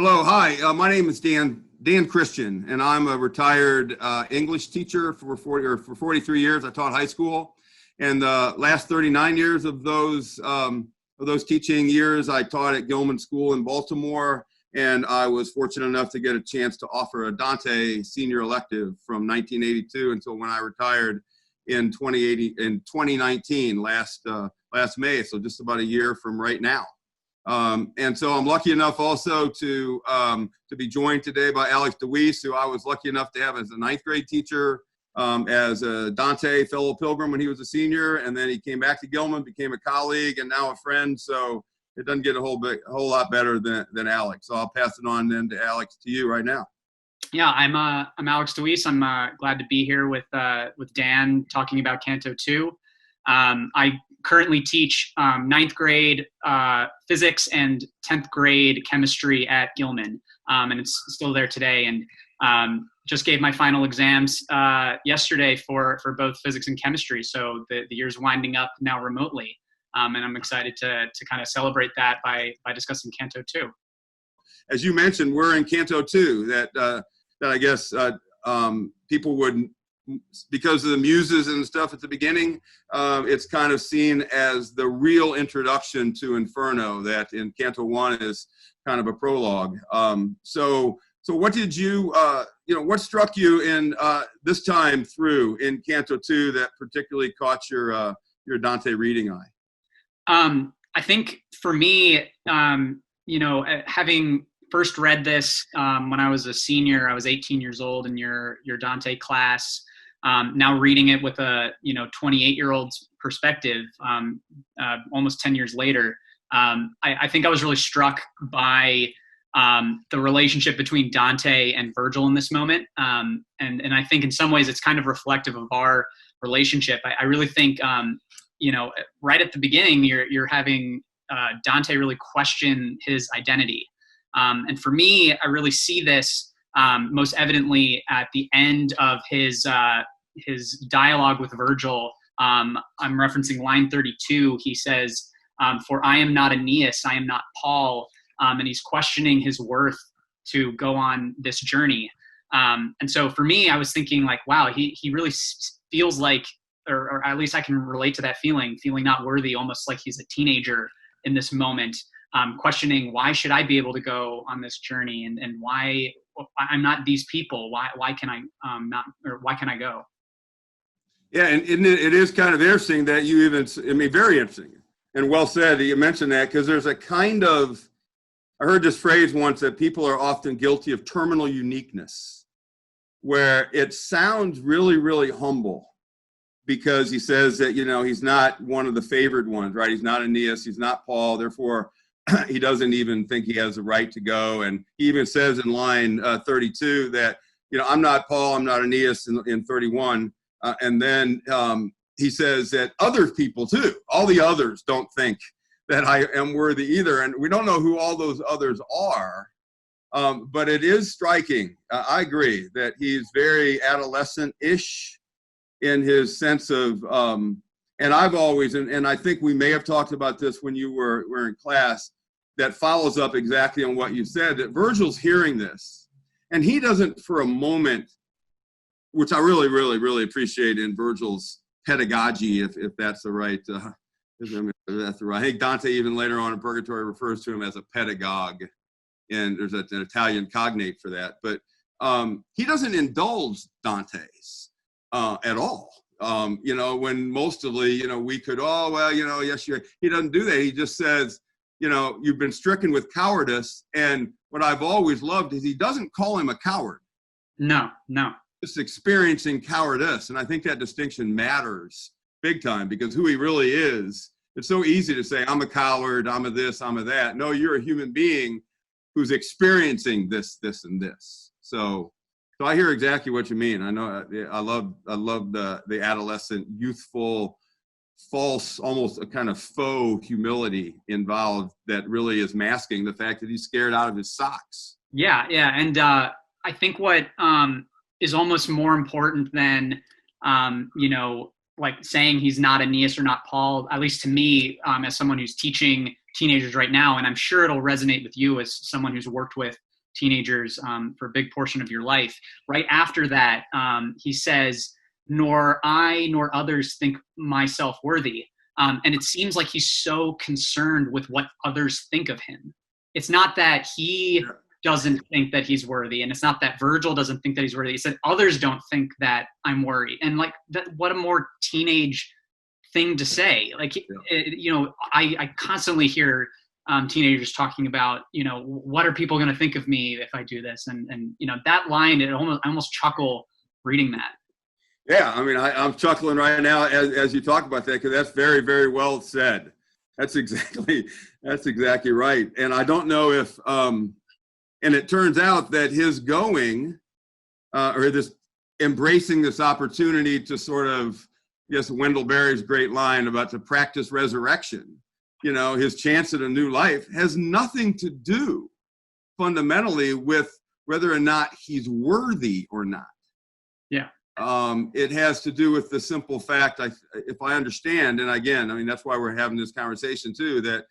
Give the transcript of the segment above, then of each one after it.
Hello, hi. My name is Dan Christian, and I'm a retired English teacher for 43 years. I taught high school, and the last 39 years of those teaching years, I taught at Gilman School in Baltimore, and I was fortunate enough to get a chance to offer a Dante senior elective from 1982 until when I retired in 2019 last May. So just about a year from right now. And so I'm lucky enough also to be joined today by Alex DeWeese, who I was lucky enough to have as a ninth grade teacher, as a Dante fellow pilgrim when he was a senior, and then he came back to Gilman, became a colleague, and now a friend. So it doesn't get a whole lot better than Alex. So I'll pass it on then to Alex, to you right now. Yeah, I'm Alex DeWeese. I'm glad to be here with Dan talking about Canto 2. I currently teach ninth grade physics and 10th grade chemistry at Gilman, and it's still there today. And just gave my final exams yesterday for both physics and chemistry. So the year's winding up now remotely, and I'm excited to kind of celebrate that by discussing Canto 2. As you mentioned, we're in Canto 2. That I guess people would, because of the muses and stuff at the beginning, it's kind of seen as the real introduction to Inferno, that in Canto 1 is kind of a prologue. So what did you, what struck you in this time through in Canto 2 that particularly caught your Dante reading eye? I think for me, having first read this when I was a senior, I was 18 years old in your Dante class. Now reading it with a 28-year-old's perspective, almost 10 years later, I think I was really struck by the relationship between Dante and Virgil in this moment, and I think in some ways it's kind of reflective of our relationship. I really think right at the beginning you're having Dante really question his identity, and for me, I really see this most evidently at the end of his dialogue with Virgil. I'm referencing line 32. He says, "For I am not Aeneas, I am not Paul," and he's questioning his worth to go on this journey. And so for me, I was thinking like, wow, he really feels like, or at least I can relate to that feeling not worthy, almost like he's a teenager in this moment, questioning, why should I be able to go on this journey, and why I'm not these people? Why can I not, or why can I go? Yeah, and it is kind of interesting that you even, very interesting and well said that you mentioned that, because there's a kind of, I heard this phrase once, that people are often guilty of terminal uniqueness, where it sounds really, really humble, because he says that, he's not one of the favored ones, right? He's not Aeneas, he's not Paul, therefore he doesn't even think he has the right to go. And he even says in line 32 that, I'm not Paul, I'm not Aeneas in 31. And then he says that other people too, all the others don't think that I am worthy either. And we don't know who all those others are, but it is striking. I agree that he's very adolescent-ish in his sense of, and I've always, and I think we may have talked about this when you were in class, that follows up exactly on what you said, that Virgil's hearing this, and he doesn't for a moment, which I really, really, really appreciate in Virgil's pedagogy, if that's the right, that's the right. I think Dante even later on in Purgatory refers to him as a pedagogue, and there's an Italian cognate for that. But he doesn't indulge Dante's at all. When mostly, we could, yes, he doesn't do that. He just says, you've been stricken with cowardice. And what I've always loved is he doesn't call him a coward. No. Just experiencing cowardice. And I think that distinction matters big time, because who he really is, it's so easy to say, I'm a coward, I'm a this, I'm a that. No, you're a human being who's experiencing this, and this. So I hear exactly what you mean. I know I love the adolescent, youthful, false, almost a kind of faux humility involved that really is masking the fact that he's scared out of his socks. Yeah. And I think what is almost more important than, like saying he's not Aeneas or not Paul, at least to me, as someone who's teaching teenagers right now, and I'm sure it'll resonate with you as someone who's worked with teenagers for a big portion of your life. Right after that, he says, "Nor I nor others think myself worthy." And it seems like he's so concerned with what others think of him. It's not that he doesn't think that he's worthy, and it's not that Virgil doesn't think that he's worthy. He said, others don't think that I'm worthy. And like, that, what a more teenage thing to say. Like, I constantly hear teenagers talking about, what are people going to think of me if I do this? And that line, I almost chuckle reading that. Yeah, I mean, I'm chuckling right now as you talk about that, because that's very, very well said. That's exactly right. And I don't know if, and it turns out that his going, or this embracing this opportunity to sort of, yes, Wendell Berry's great line about to practice resurrection, his chance at a new life, has nothing to do fundamentally with whether or not he's worthy or not. Yeah. It has to do with the simple fact, if I understand, and again, I mean, that's why we're having this conversation too, that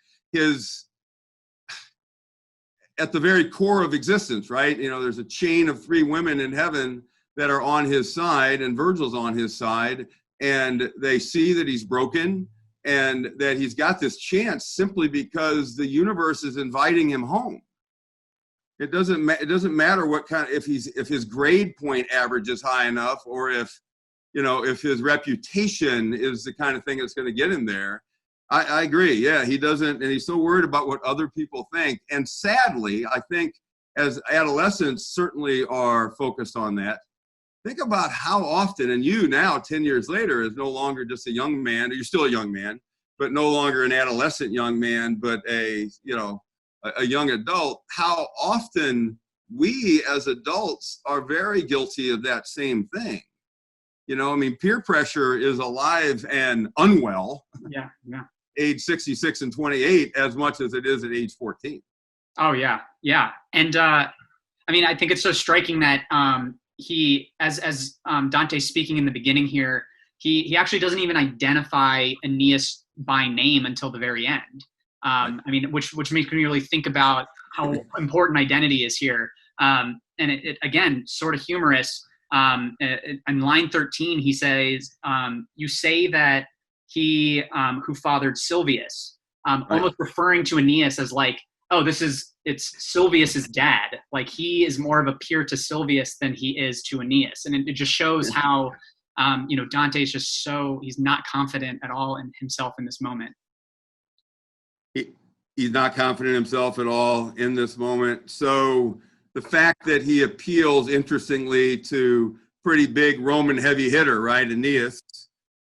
at the very core of existence, right? There's a chain of 3 women in heaven that are on his side, and Virgil's on his side, and they see that he's broken and that he's got this chance simply because the universe is inviting him home. It doesn't matter what kind of, if his grade point average is high enough, or if his reputation is the kind of thing that's going to get him there. I agree. Yeah, he doesn't, and he's so worried about what other people think. And sadly, I think as adolescents certainly are focused on that. Think about how often, and you now 10 years later is no longer just a young man, you're still a young man, but no longer an adolescent young man, but a young adult, how often we as adults are very guilty of that same thing. I mean, peer pressure is alive and unwell. Yeah. Age 66 and 28 as much as it is at age 14. Oh yeah. And I mean, I think it's so striking that he, as Dante's speaking in the beginning here, he actually doesn't even identify Aeneas by name until the very end. I mean, which makes me really think about how important identity is here. And it again, sort of humorous. In line 13, he says, "You say that he who fathered Silvius," almost referring to Aeneas as like, oh, it's Silvius's dad. Like, he is more of a peer to Silvius than he is to Aeneas. And it just shows how, Dante is just he's not confident at all in himself in this moment. He's not confident in himself at all in this moment. So the fact that he appeals, interestingly, to pretty big Roman heavy hitter, right, Aeneas,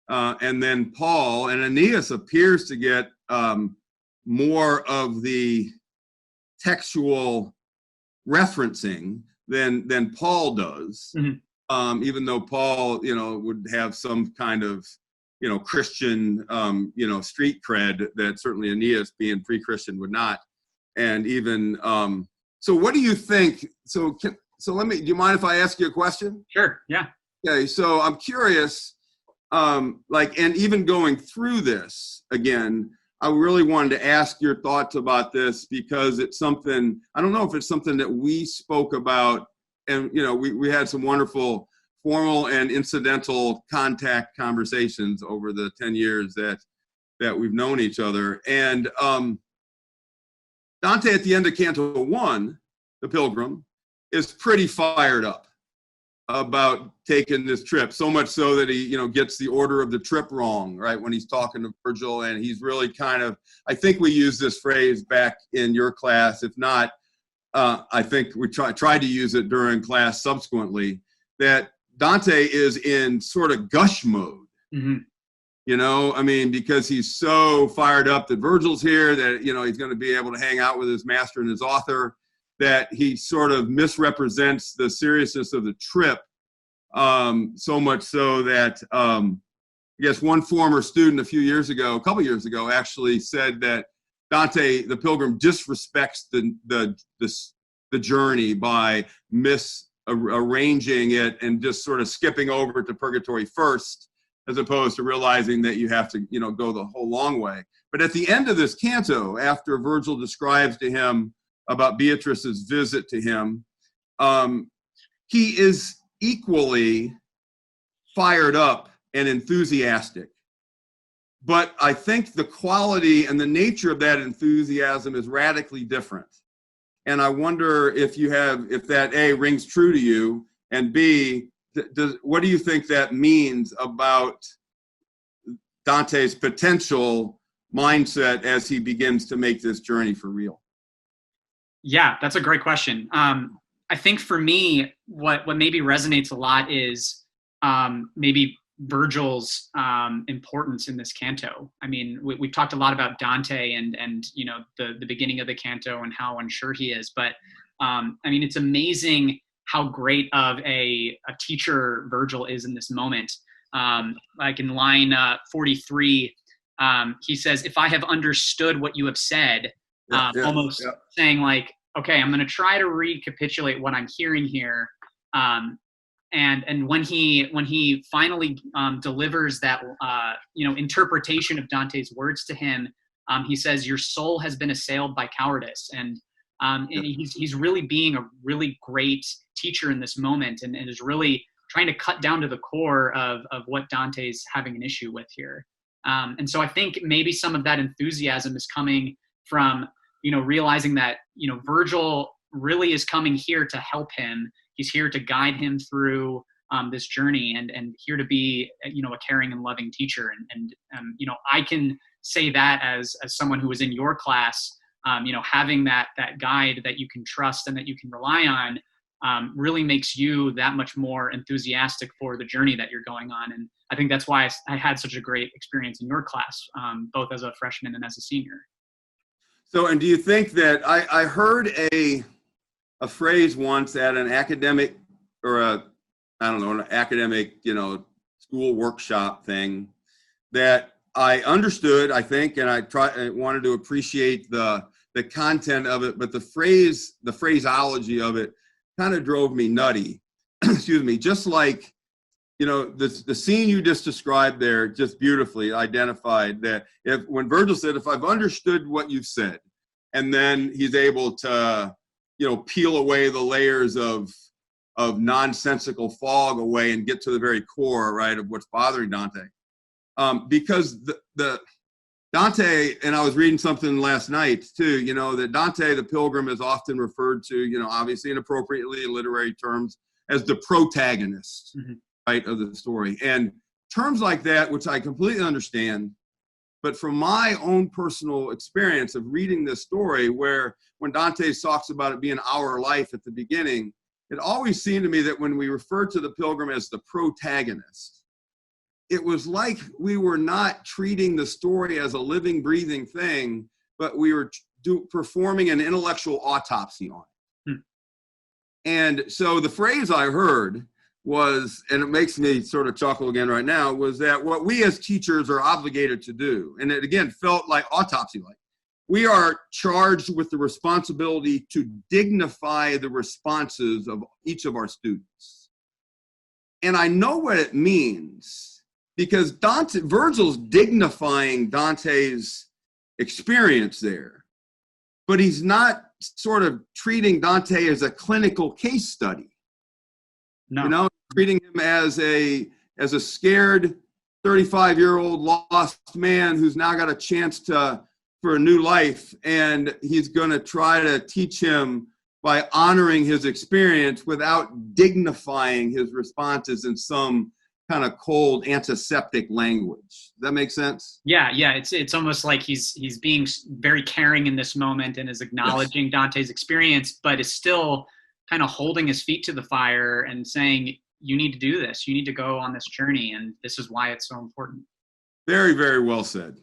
and then Paul, and Aeneas appears to get more of the textual referencing than Paul does, even though Paul, would have some kind of, Christian, street cred that certainly Aeneas, being pre-Christian, would not. And even, so what do you think? So do you mind if I ask you a question? Sure, yeah. Okay, so I'm curious, and even going through this again, I really wanted to ask your thoughts about this, because it's something, I don't know if it's something that we spoke about, and we had some wonderful formal and incidental contact conversations over the 10 years that we've known each other. And Dante, at the end of Canto 1, the Pilgrim, is pretty fired up about taking this trip, so much so that he, gets the order of the trip wrong, right, when he's talking to Virgil. And he's really kind of, I think we used this phrase back in your class. If not, I think we tried to use it during class subsequently, that Dante is in sort of gush mode. I mean, because he's so fired up that Virgil's here, that, he's going to be able to hang out with his master and his author, that he sort of misrepresents the seriousness of the trip, so much so that I guess one former student a couple years ago, actually said that Dante, the Pilgrim, disrespects the journey by arranging it and just sort of skipping over to purgatory first, as opposed to realizing that you have to, go the whole long way. But at the end of this canto, after Virgil describes to him about Beatrice's visit to him. He is equally fired up and enthusiastic. But I think the quality and the nature of that enthusiasm is radically different. And I wonder if that A, rings true to you, and B, what do you think that means about Dante's potential mindset as he begins to make this journey for real? Yeah, that's a great question. I think for me, what maybe resonates a lot is maybe Virgil's importance in this canto. I mean, we've talked a lot about Dante and you know, the beginning of the canto and how unsure he is, but I mean, it's amazing how great of a teacher Virgil is in this moment. Like in line 43, he says, "If I have understood what you have said," almost saying like, okay, I'm going to try to recapitulate what I'm hearing here. And when he finally delivers that you know, interpretation of Dante's words to him, he says, "Your soul has been assailed by cowardice," and he's really being a really great teacher in this moment, and is really trying to cut down to the core of what Dante's having an issue with here. And so I think maybe some of that enthusiasm is coming from, you know, realizing that, you know, Virgil really is coming here to help him. He's here to guide him through this journey, and here to be, you know, a caring and loving teacher. And you know, I can say that as someone who was in your class, you know, having that guide that you can trust and that you can rely on really makes you that much more enthusiastic for the journey that you're going on. And I think that's why I had such a great experience in your class, both as a freshman and as a senior. So, and do you think that I heard a phrase once at an academic or an academic, you know, school workshop thing that I understood, I think, and I wanted to appreciate the content of it, but the phraseology of it kind of drove me nutty. Excuse me. Just like, you know, the scene you just described there, just beautifully identified that when Virgil said, "If I've understood what you've said," and then he's able to, you know, peel away the layers of nonsensical fog away and get to the very core, right, of what's bothering Dante. Because the Dante, and I was reading something last night too, you know, that Dante the Pilgrim is often referred to, you know, obviously inappropriately in literary terms, as the protagonist, right, of the story. And terms like that, which I completely understand, but from my own personal experience of reading this story, where when Dante talks about it being our life at the beginning, it always seemed to me that when we referred to the pilgrim as the protagonist, it was like we were not treating the story as a living, breathing thing, but we were performing an intellectual autopsy on it. And so the phrase I heard was, and it makes me sort of chuckle again right now, was that what we as teachers are obligated to do, and it again felt like autopsy-like, we are charged with the responsibility to dignify the responses of each of our students. And I know what it means, because Virgil's dignifying Dante's experience there, but he's not sort of treating Dante as a clinical case study. No. You know, treating him as a scared 35-year-old lost man who's now got a chance for a new life, and he's going to try to teach him by honoring his experience without dignifying his responses in some kind of cold antiseptic language. Does that make sense? Yeah. It's almost like he's being very caring in this moment and is acknowledging Dante's experience, but is still kind of holding his feet to the fire and saying, "You need to do this. You need to go on this journey, and this is why it's so important." Very, very well said.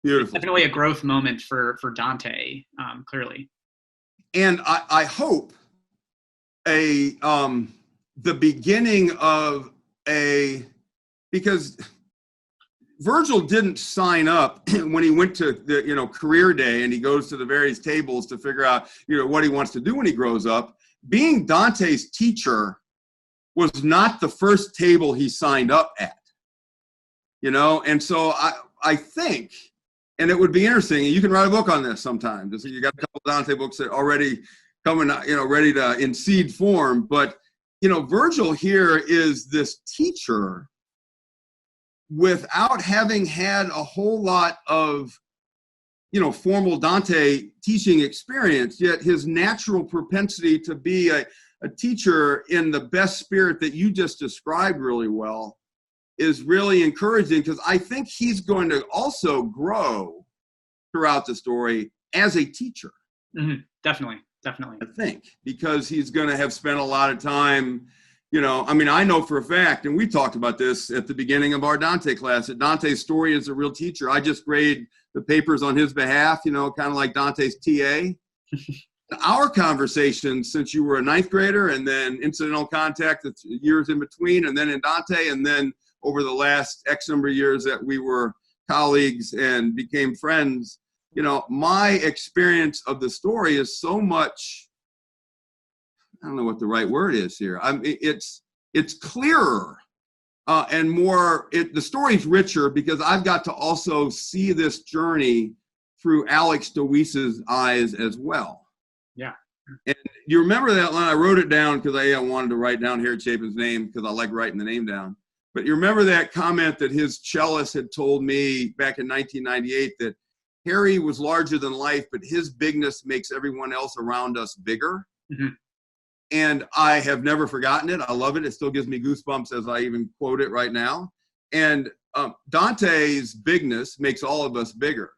Beautiful. It's definitely a growth moment for Dante, clearly. And I hope the beginning of because Virgil didn't sign up when he went to the, you know, career day and he goes to the various tables to figure out, you know, what he wants to do when he grows up. Being Dante's teacher was not the first table he signed up at, you know? And so I think And it would be interesting. You can write a book on this sometime. You got a couple of Dante books that are already coming, ready to in seed form. But, Virgil here is this teacher without having had a whole lot of, formal Dante teaching experience, yet his natural propensity to be a teacher in the best spirit that you just described really well is really encouraging, because I think he's going to also grow throughout the story as a teacher. Mm-hmm. Definitely. I think, because he's going to have spent a lot of time, I know for a fact, and we talked about this at the beginning of our Dante class, that Dante's story is a real teacher. I just grade the papers on his behalf, kind of like Dante's TA. Our conversations, since you were a ninth grader, and then incidental contact, the years in between, and then in Dante, and then over the last X number of years that we were colleagues and became friends, my experience of the story is so much, I don't know what the right word is here. It's clearer and more, the story's richer because I've got to also see this journey through Alex DeWeese's eyes as well. Yeah. And you remember that line? I wrote it down because I wanted to write down Harry Chapin's name because I like writing the name down. But you remember that comment that his cellist had told me back in 1998 that Harry was larger than life, but his bigness makes everyone else around us bigger. Mm-hmm. And I have never forgotten it. I love it. It still gives me goosebumps as I even quote it right now. And Dante's bigness makes all of us bigger.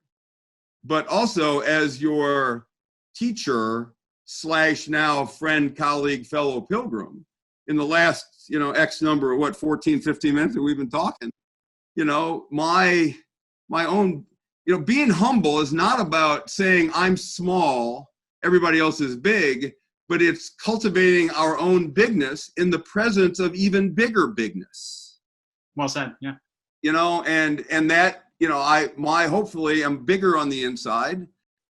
But also, as your teacher / now friend, colleague, fellow pilgrim, in the last, X number of 14, 15 minutes that we've been talking, my own, being humble is not about saying I'm small, everybody else is big, but it's cultivating our own bigness in the presence of even bigger bigness. Well said. Yeah. And that, hopefully I'm bigger on the inside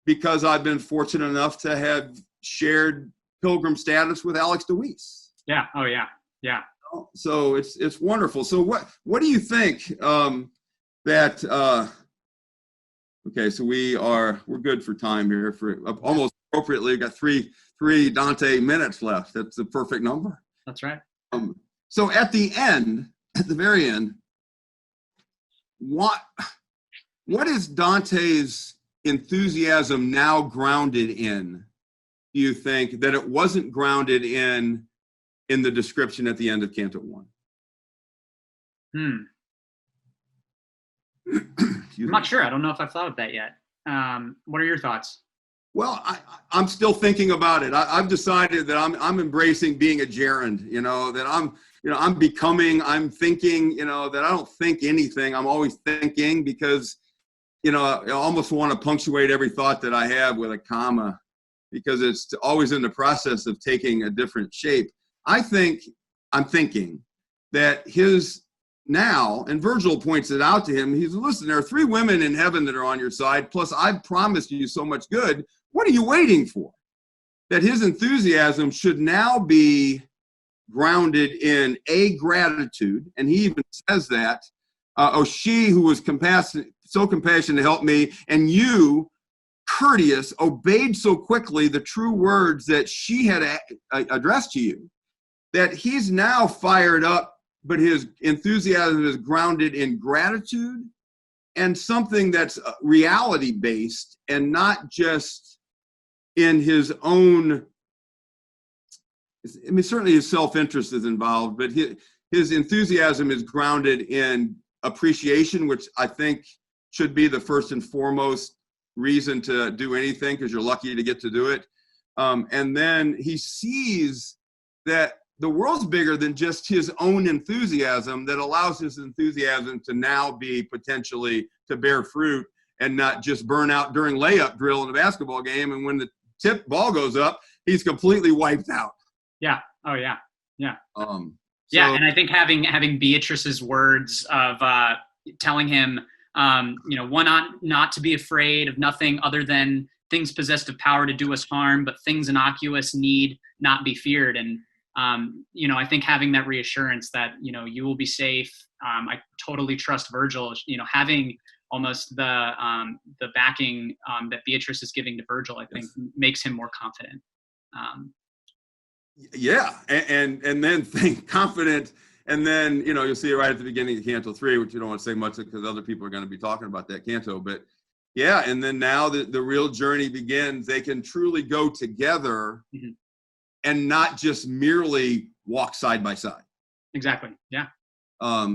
because I've been fortunate enough to have shared pilgrim status with Alex DeWeese. Yeah. Oh yeah. Yeah. So it's wonderful. So what do you think okay, so we're good for time here for almost appropriately. We've got three Dante minutes left. That's the perfect number. That's right. So at the very end, what is Dante's enthusiasm now grounded in? Do you think that it wasn't grounded in the description at the end of Canto 1? I'm not sure. I don't know if I've thought of that yet. What are your thoughts? Well, I'm still thinking about it. I've decided that I'm embracing being a gerund, that I'm becoming, I'm thinking, that I don't think anything. I'm always thinking because, I almost want to punctuate every thought that I have with a comma because it's always in the process of taking a different shape. I'm thinking that his now, and Virgil points it out to him, he's, listen, there are 3 women in heaven that are on your side, plus I've promised you so much good. What are you waiting for? That his enthusiasm should now be grounded in gratitude, and he even says that, she who was so compassionate to help me, and you, courteous, obeyed so quickly the true words that she had addressed to you, that he's now fired up, but his enthusiasm is grounded in gratitude and something that's reality-based and not just in his own, certainly his self-interest is involved, but his enthusiasm is grounded in appreciation, which I think should be the first and foremost reason to do anything because you're lucky to get to do it. And then he sees that the world's bigger than just his own enthusiasm that allows his enthusiasm to now be potentially to bear fruit and not just burn out during layup drill in a basketball game. And when the tip ball goes up, he's completely wiped out. Yeah. Oh yeah. Yeah. Yeah. And I think having Beatrice's words of telling him, one not to be afraid of nothing other than things possessed of power to do us harm, but things innocuous need not be feared. And I think having that reassurance that, you will be safe. I totally trust Virgil, having almost the backing that Beatrice is giving to Virgil, I think, makes him more confident. Yeah, and then think confident, and then you'll see it right at the beginning of Canto 3, which you don't want to say much because other people are going to be talking about that canto, but yeah, and then now the real journey begins. They can truly go together and not just merely walk side by side. Exactly. Yeah.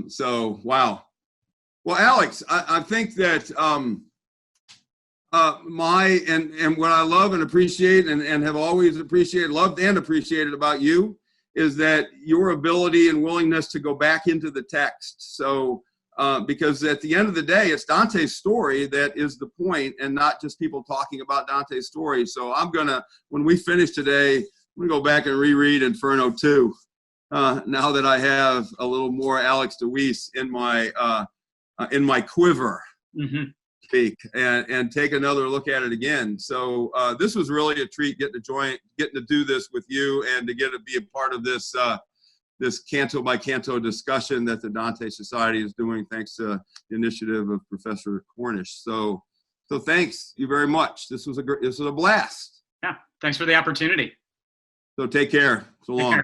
So wow. Well, Alex, I think that and what I love and appreciate and have always loved and appreciated about you is that your ability and willingness to go back into the text. So because at the end of the day, it's Dante's story that is the point, and not just people talking about Dante's story. So when we finish today, I'm gonna go back and reread Inferno 2. Now that I have a little more Alex DeWeese in my quiver, speak, and take another look at it again. So this was really a treat getting to do this with you and to get to be a part of this this canto by canto discussion that the Dante Society is doing, thanks to the initiative of Professor Cornish. So thanks you very much. This was a blast. Yeah, thanks for the opportunity. So take care. So long.